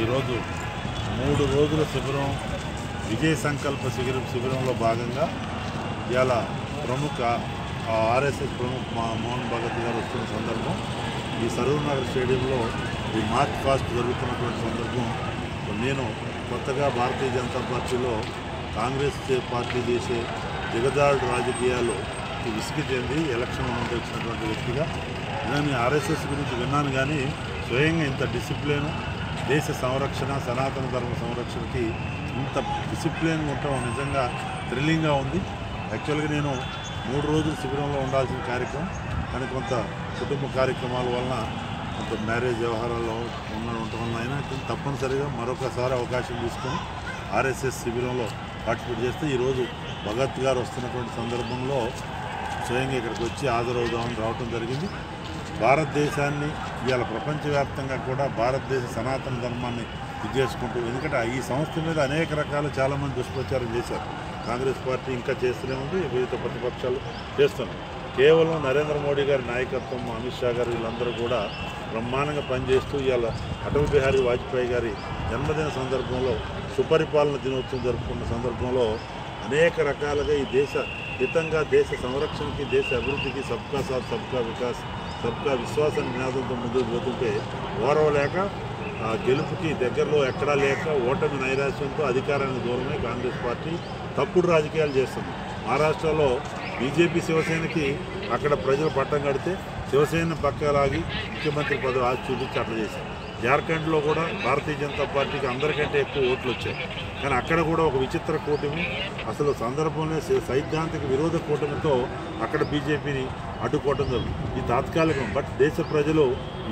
ఈరోజు 3 రోజుల శిబిరం విజయ సంకల్ప శిబిరంలో భాగంగా ఇవాళ ప్రముఖ ఆర్ఎస్ఎస్ ప్రముఖ మోహన్ భగత్ గారు వస్తున్న సందర్భం ఈ సరూర్ నగర్ స్టేడియంలో ఈ మార్చ్ పాస్ట్ జరుగుతున్నటువంటి సందర్భం నేను కొత్తగా భారతీయ జనతా పార్టీలో కాంగ్రెస్ పార్టీ చేసే దిగజారుడు రాజకీయాలు విసిగి చెంది ఎలక్షన్ ముందు వచ్చినటువంటి వ్యక్తిగా నేను ఆర్ఎస్ఎస్ గురించి విన్నాను, కానీ స్వయంగా ఇంత డిసిప్లిన్ దేశ సంరక్షణ సనాతన ధర్మ సంరక్షణకి ఇంత డిసిప్లిన్ ఉండటం నిజంగా థ్రిల్లింగ్గా ఉంది. యాక్చువల్గా నేను 3 రోజులు శిబిరంలో ఉండాల్సిన కార్యక్రమం, కానీ కొంత కుటుంబ కార్యక్రమాల వలన కొంత మ్యారేజ్ వ్యవహారాల్లో ఉండటం వలన అయినా తప్పనిసరిగా మరొకసారి అవకాశం తీసుకొని ఆర్ఎస్ఎస్ శిబిరంలో పార్టిసిపేట్ చేస్తే ఈరోజు భగత్ గారు వస్తున్నటువంటి సందర్భంలో స్వయంగా ఇక్కడికి వచ్చి హాజరవుదామని రావడం జరిగింది. భారతదేశాన్ని ఇవాళ ప్రపంచవ్యాప్తంగా కూడా భారతదేశ సనాతన ధర్మాన్ని ఇది చేసుకుంటూ, ఎందుకంటే ఈ సంస్థ మీద అనేక రకాల చాలామంది దుష్ప్రచారం చేశారు. కాంగ్రెస్ పార్టీ ఇంకా చేస్తూనే ఉంది, వివిధ ప్రతిపక్షాలు చేస్తున్నాయి. కేవలం నరేంద్ర మోడీ గారి నాయకత్వం, అమిత్ షా గారు వీళ్ళందరూ కూడా బ్రహ్మాండంగా పనిచేస్తూ ఇవాళ అటల్ బిహారీ వాజ్పేయి గారి జన్మదిన సందర్భంలో సుపరిపాలన దినోత్సవం జరుపుకున్న సందర్భంలో అనేక రకాలుగా ఈ దేశ హితంగా దేశ సంరక్షణకి దేశ అభివృద్ధికి సబ్కా సాత్ సబ్కా వికాస్ సబ్కా విశ్వాస నినాదంతో ముందుకు పోతుంటే ఓరవలేక గెలుపుకి దగ్గరలో ఎక్కడా లేక ఓటమి నైరాశ్యంతో అధికారానికి దూరమై కాంగ్రెస్ పార్టీ తప్పుడు రాజకీయాలు చేస్తుంది. మహారాష్ట్రలో బీజేపీ శివసేనకి అక్కడ ప్రజలు పట్టం కడితే శివసేన పక్కలాగి ముఖ్యమంత్రి పదవి ఆశ చూపించి అట్లా చేశారు. జార్ఖండ్లో కూడా భారతీయ జనతా పార్టీకి అందరికంటే ఎక్కువ ఓట్లు వచ్చాయి, కానీ అక్కడ కూడా ఒక విచిత్ర కూటమి అసలు సందర్భంలో సైద్ధాంతిక విరోధ కూటమితో అక్కడ బీజేపీని అడ్డుకోవడం జరుగుతుంది. ఈ తాత్కాలికం. బట్ దేశ ప్రజలు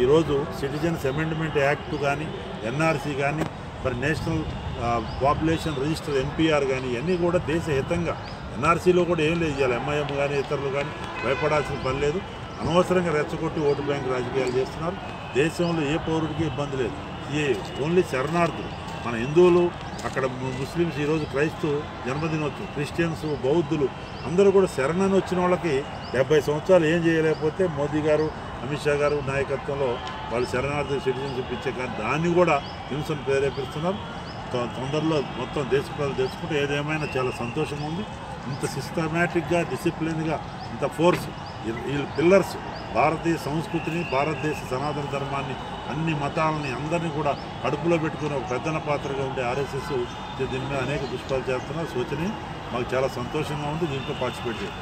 ఈరోజు సిటిజన్స్ అమెండ్మెంట్ యాక్ట్ కానీ ఎన్ఆర్సీ కానీ మరి నేషనల్ పాపులేషన్ రిజిస్టర్ ఎన్పిఆర్ కానీ ఇవన్నీ కూడా దేశ హితంగా. ఎన్ఆర్సీలో కూడా ఏం లేదు, ఇవాళ ఎంఐఎం కానీ ఇతరులు కానీ భయపడాల్సిన పని లేదు. అనవసరంగా రెచ్చగొట్టి ఓటు బ్యాంక్ రాజకీయాలు చేస్తున్నారు. దేశంలో ఏ పౌరుడికి ఇబ్బంది లేదు, ఓన్లీ శరణార్థులు మన హిందువులు, అక్కడ ముస్లిమ్స్, ఈరోజు క్రైస్తవ జన్మదినోత్సవం, క్రిస్టియన్స్, బౌద్ధులు అందరూ కూడా శరణని వచ్చిన వాళ్ళకి 70 సంవత్సరాలు ఏం చేయలేకపోతే మోదీ గారు అమిత్ షా గారు నాయకత్వంలో వాళ్ళు శరణార్థి సిటిజన్షిప్ ఇచ్చే, కానీ దాన్ని కూడా హింసను ప్రేరేపిస్తున్నారు. తొందరలో మొత్తం దేశ ప్రజలు తెలుసుకుంటే ఏదేమైనా చాలా సంతోషంగా ఉంది. ఇంత సిస్టమేటిక్గా డిసిప్లిన్గా ఇంత ఫోర్స్ ఈ పిల్లర్స్ భారతీయ సంస్కృతిని భారతదేశ సనాతన ధర్మాన్ని అన్ని మతాలని అందరినీ కూడా కడుపులో పెట్టుకుని ఒక పెద్దన పాత్రగా ఉండే ఆర్ఎస్ఎస్ దీని మీద అనేక దుష్ప్రచారం చేస్తున్నారు. శోచనీయం. మాకు చాలా సంతోషంగా ఉంది దీంట్లో పార్టిసిపేట్ చేయాలి.